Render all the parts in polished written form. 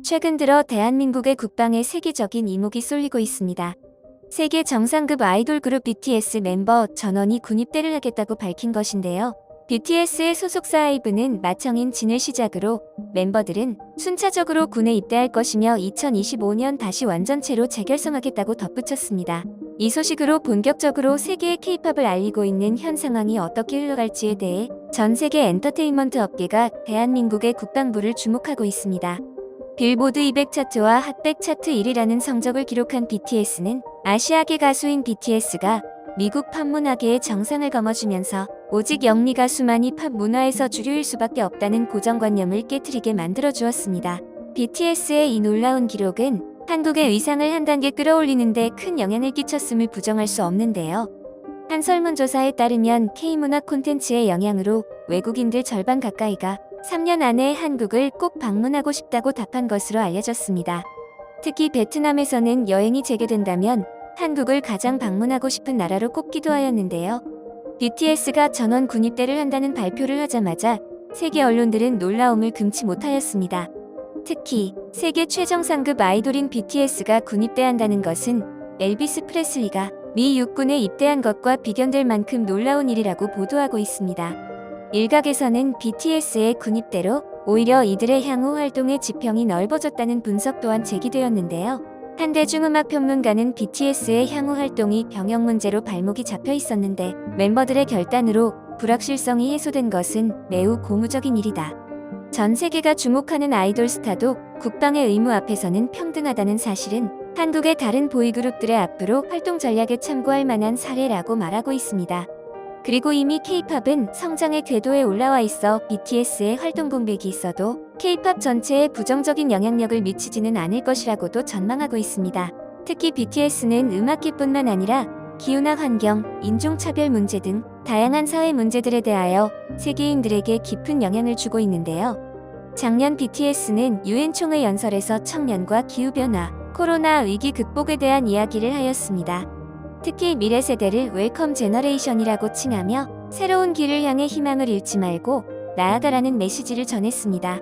최근 들어 대한민국의 국방에 세계적인 이목이 쏠리고 있습니다. 세계 정상급 아이돌 그룹 BTS 멤버 전원이 군입대를 하겠다고 밝힌 것인데요. BTS의 소속사 하이브는 마청인 진을 시작으로 멤버들은 순차적으로 군에 입대할 것이며 2025년 다시 완전체로 재결성하겠다고 덧붙였습니다. 이 소식으로 본격적으로 세계의 K-팝을 알리고 있는 현 상황이 어떻게 흘러갈지에 대해 전 세계 엔터테인먼트 업계가 대한민국의 국방부를 주목하고 있습니다. 빌보드 200 차트와 핫백 차트 1위라는 성적을 기록한 BTS는 아시아계 가수인 BTS가 미국 팝 문화계의 정상을 거머쥐면서 오직 영리 가수만이 팝 문화에서 주류일 수밖에 없다는 고정관념을 깨트리게 만들어주었습니다. BTS의 이 놀라운 기록은 한국의 위상을 한 단계 끌어올리는 데 큰 영향을 끼쳤음을 부정할 수 없는데요. 한 설문조사에 따르면 K문화 콘텐츠의 영향으로 외국인들 절반 가까이가 3년 안에 한국을 꼭 방문하고 싶다고 답한 것으로 알려졌습니다. 특히 베트남에서는 여행이 재개된다면 한국을 가장 방문하고 싶은 나라로 꼽기도 하였는데요. BTS가 전원 군입대를 한다는 발표를 하자마자 세계 언론들은 놀라움을 금치 못하였습니다. 특히 세계 최정상급 아이돌인 BTS가 군입대한다는 것은 엘비스 프레슬리가 미 육군에 입대한 것과 비견될 만큼 놀라운 일이라고 보도하고 있습니다. 일각에서는 BTS의 군입대로 오히려 이들의 향후 활동의 지평이 넓어졌다는 분석 또한 제기되었는데요. 한 대중음악 평론가는 BTS의 향후 활동이 병역 문제로 발목이 잡혀 있었는데 멤버들의 결단으로 불확실성이 해소된 것은 매우 고무적인 일이다. 전 세계가 주목하는 아이돌 스타도 국방의 의무 앞에서는 평등하다는 사실은 한국의 다른 보이그룹들의 앞으로 활동 전략에 참고할 만한 사례라고 말하고 있습니다. 그리고 이미 K-팝은 성장의 궤도에 올라와 있어 BTS의 활동 공백이 있어도 K-팝 전체에 부정적인 영향력을 미치지는 않을 것이라고도 전망하고 있습니다. 특히 BTS는 음악계뿐만 아니라 기후나 환경, 인종차별 문제 등 다양한 사회 문제들에 대하여 세계인들에게 깊은 영향을 주고 있는데요. 작년 BTS는 유엔 총회 연설에서 청년과 기후변화, 코로나 위기 극복에 대한 이야기를 하였습니다. 특히 미래 세대를 웰컴 제너레이션이라고 칭하며 새로운 길을 향해 희망을 잃지 말고 나아가라는 메시지를 전했습니다.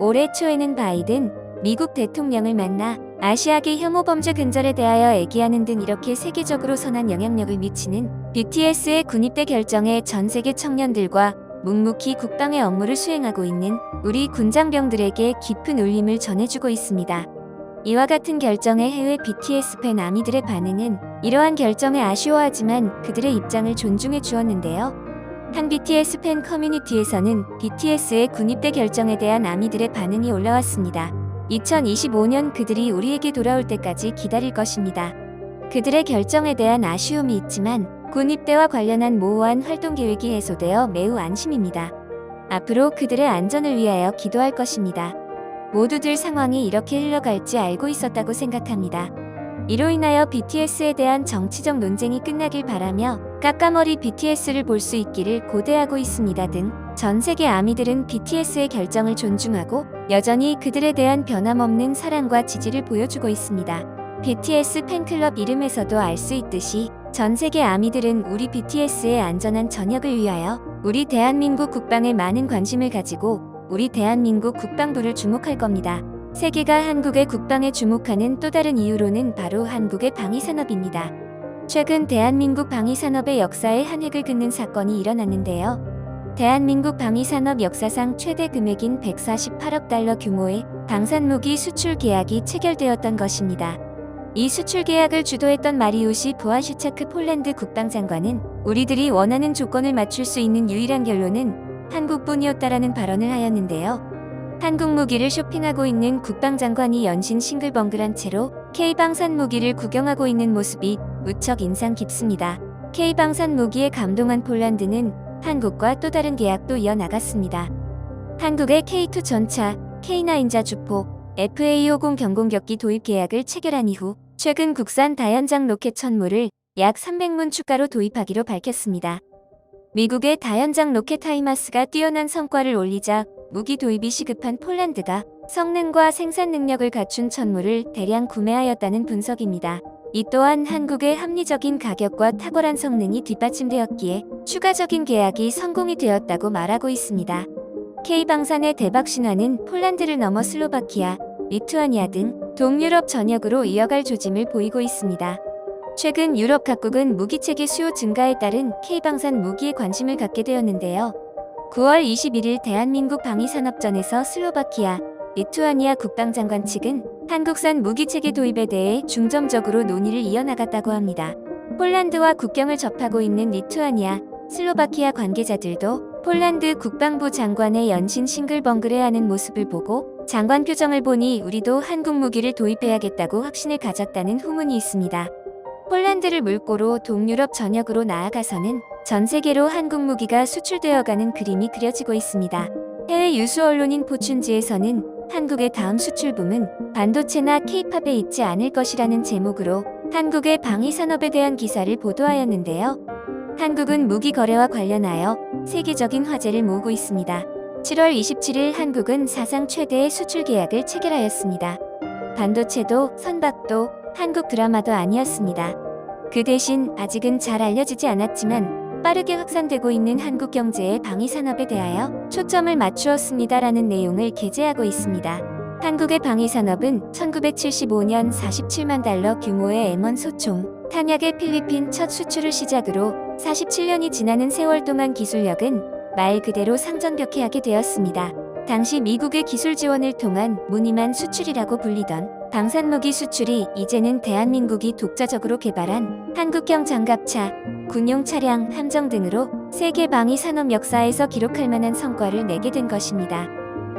올해 초에는 바이든 미국 대통령을 만나 아시아계 혐오 범죄 근절에 대하여 애기하는 등 이렇게 세계적으로 선한 영향력을 미치는 BTS의 군입대 결정에 전 세계 청년들과 묵묵히 국방의 업무를 수행하고 있는 우리 군장병들에게 깊은 울림을 전해주고 있습니다. 이와 같은 결정에 해외 BTS 팬 아미들의 반응은 이러한 결정에 아쉬워하지만 그들의 입장을 존중해 주었는데요. 한 BTS 팬 커뮤니티에서는 BTS의 군입대 결정에 대한 아미들의 반응이 올라왔습니다. 2025년 그들이 우리에게 돌아올 때까지 기다릴 것입니다. 그들의 결정에 대한 아쉬움이 있지만 군입대와 관련한 모호한 활동 계획이 해소되어 매우 안심입니다. 앞으로 그들의 안전을 위하여 기도할 것입니다. 모두들 상황이 이렇게 흘러갈지 알고 있었다고 생각합니다. 이로 인하여 BTS에 대한 정치적 논쟁이 끝나길 바라며 까까머리 BTS를 볼 수 있기를 고대하고 있습니다 등 전 세계 아미들은 BTS의 결정을 존중하고 여전히 그들에 대한 변함없는 사랑과 지지를 보여주고 있습니다. BTS 팬클럽 이름에서도 알 수 있듯이 전 세계 아미들은 우리 BTS의 안전한 전역을 위하여 우리 대한민국 국방에 많은 관심을 가지고 우리 대한민국 국방부를 주목할 겁니다. 세계가 한국의 국방에 주목하는 또 다른 이유로는 바로 한국의 방위산업입니다. 최근 대한민국 방위산업의 역사에 한 획을 긋는 사건이 일어났는데요. 대한민국 방위산업 역사상 최대 금액인 148억 달러 규모의 방산무기 수출 계약이 체결되었던 것입니다. 이 수출 계약을 주도했던 마리우시 부아슈차크 폴란드 국방장관은 우리들이 원하는 조건을 맞출 수 있는 유일한 결론은 한국뿐이었다라는 발언을 하였는데요. 한국 무기를 쇼핑하고 있는 국방장관이 연신 싱글벙글한 채로 K방산 무기를 구경하고 있는 모습이 무척 인상 깊습니다. K방산 무기에 감동한 폴란드는 한국과 또 다른 계약도 이어나갔습니다. 한국의 K2 전차, K9자 주포, FA50 경공격기 도입 계약을 체결한 이후 최근 국산 다연장 로켓 천무를 약 300문 추가로 도입하기로 밝혔습니다. 미국의 다연장 로켓 하이마스가 뛰어난 성과를 올리자 무기 도입이 시급한 폴란드가 성능과 생산 능력을 갖춘 천무를 대량 구매하였다는 분석입니다. 이 또한 한국의 합리적인 가격과 탁월한 성능이 뒷받침되었기에 추가적인 계약이 성공이 되었다고 말하고 있습니다. K방산의 대박 신화는 폴란드를 넘어 슬로바키아, 리투아니아 등 동유럽 전역으로 이어갈 조짐을 보이고 있습니다. 최근 유럽 각국은 무기체계 수요 증가에 따른 K방산 무기에 관심을 갖게 되었는데요. 9월 21일 대한민국 방위산업전에서 슬로바키아, 리투아니아 국방장관 측은 한국산 무기체계 도입에 대해 중점적으로 논의를 이어나갔다고 합니다. 폴란드와 국경을 접하고 있는 리투아니아, 슬로바키아 관계자들도 폴란드 국방부 장관의 연신 싱글벙글해하는 모습을 보고 장관 표정을 보니 우리도 한국 무기를 도입해야겠다고 확신을 가졌다는 후문이 있습니다. 폴란드를 물꼬로 동유럽 전역으로 나아가서는 전 세계로 한국 무기가 수출되어가는 그림이 그려지고 있습니다. 해외 유수 언론인 포춘지에서는 한국의 다음 수출붐은 반도체나 K-팝에 있지 않을 것이라는 제목으로 한국의 방위 산업에 대한 기사를 보도하였는데요. 한국은 무기 거래와 관련하여 세계적인 화제를 모으고 있습니다. 7월 27일 한국은 사상 최대의 수출 계약을 체결하였습니다. 반도체도 선박도 한국 드라마도 아니었습니다. 그 대신 아직은 잘 알려지지 않았지만 빠르게 확산되고 있는 한국 경제의 방위 산업에 대하여 초점을 맞추었습니다라는 내용을 게재하고 있습니다. 한국의 방위 산업은 1975년 47만 달러 규모의 M1 소총, 탄약의 필리핀 첫 수출을 시작으로 47년이 지나는 세월 동안 기술력은 말 그대로 상전벽해하게 되었습니다. 당시 미국의 기술 지원을 통한 무늬만 수출이라고 불리던 방산무기 수출이 이제는 대한민국이 독자적으로 개발한 한국형 장갑차, 군용 차량, 함정 등으로 세계 방위 산업 역사에서 기록할 만한 성과를 내게 된 것입니다.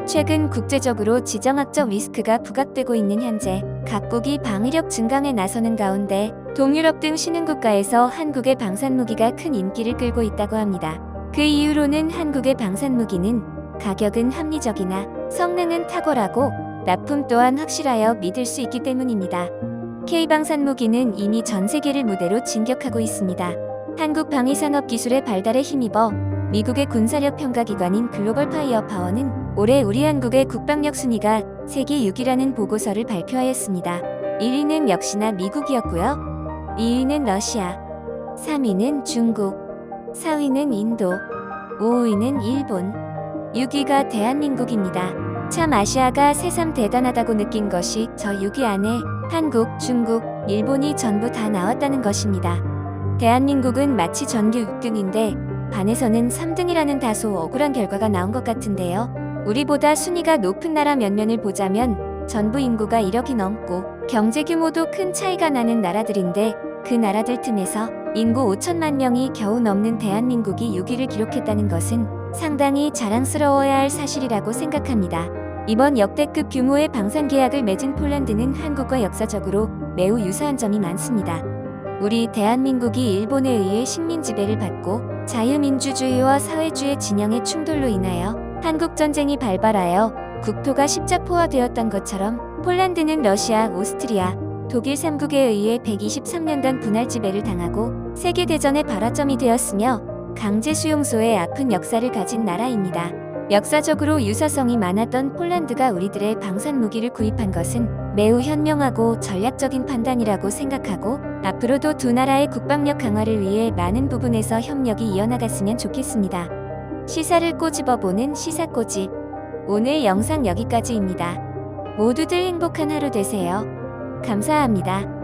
최근 국제적으로 지정학적 리스크가 부각되고 있는 현재 각국이 방위력 증강에 나서는 가운데 동유럽 등 신흥국가에서 한국의 방산무기가 큰 인기를 끌고 있다고 합니다. 그 이유로는 한국의 방산무기는 가격은 합리적이나 성능은 탁월하고 납품 또한 확실하여 믿을 수 있기 때문입니다. K방산무기는 이미 전 세계를 무대로 진격하고 있습니다. 한국 방위산업 기술의 발달에 힘입어 미국의 군사력 평가기관인 글로벌 파이어 파워는 올해 우리 한국의 국방력 순위가 세계 6위라는 보고서를 발표하였습니다. 1위는 역시나 미국이었고요. 2위는 러시아, 3위는 중국, 4위는 인도, 5위는 일본, 6위가 대한민국입니다. 참 아시아가 새삼 대단하다고 느낀 것이 저 6위 안에 한국, 중국, 일본이 전부 다 나왔다는 것입니다. 대한민국은 마치 전교 6등인데 반에서는 3등이라는 다소 억울한 결과가 나온 것 같은데요. 우리보다 순위가 높은 나라 몇몇을 보자면 전부 인구가 1억이 넘고 경제 규모도 큰 차이가 나는 나라들인데 그 나라들 틈에서 인구 5천만 명이 겨우 넘는 대한민국이 6위를 기록했다는 것은 상당히 자랑스러워야 할 사실이라고 생각합니다. 이번 역대급 규모의 방산 계약을 맺은 폴란드는 한국과 역사적으로 매우 유사한 점이 많습니다. 우리 대한민국이 일본에 의해 식민 지배를 받고 자유민주주의와 사회주의 진영의 충돌로 인하여 한국전쟁이 발발하여 국토가 십자포화되었던 것처럼 폴란드는 러시아, 오스트리아, 독일 3국에 의해 123년간 분할 지배를 당하고 세계대전의 발화점이 되었으며 강제 수용소의 아픈 역사를 가진 나라입니다. 역사적으로 유사성이 많았던 폴란드가 우리들의 방산무기를 구입한 것은 매우 현명하고 전략적인 판단이라고 생각하고 앞으로도 두 나라의 국방력 강화를 위해 많은 부분에서 협력이 이어나갔으면 좋겠습니다. 시사를 꼬집어보는 시사꼬집. 오늘 영상 여기까지입니다. 모두들 행복한 하루 되세요. 감사합니다.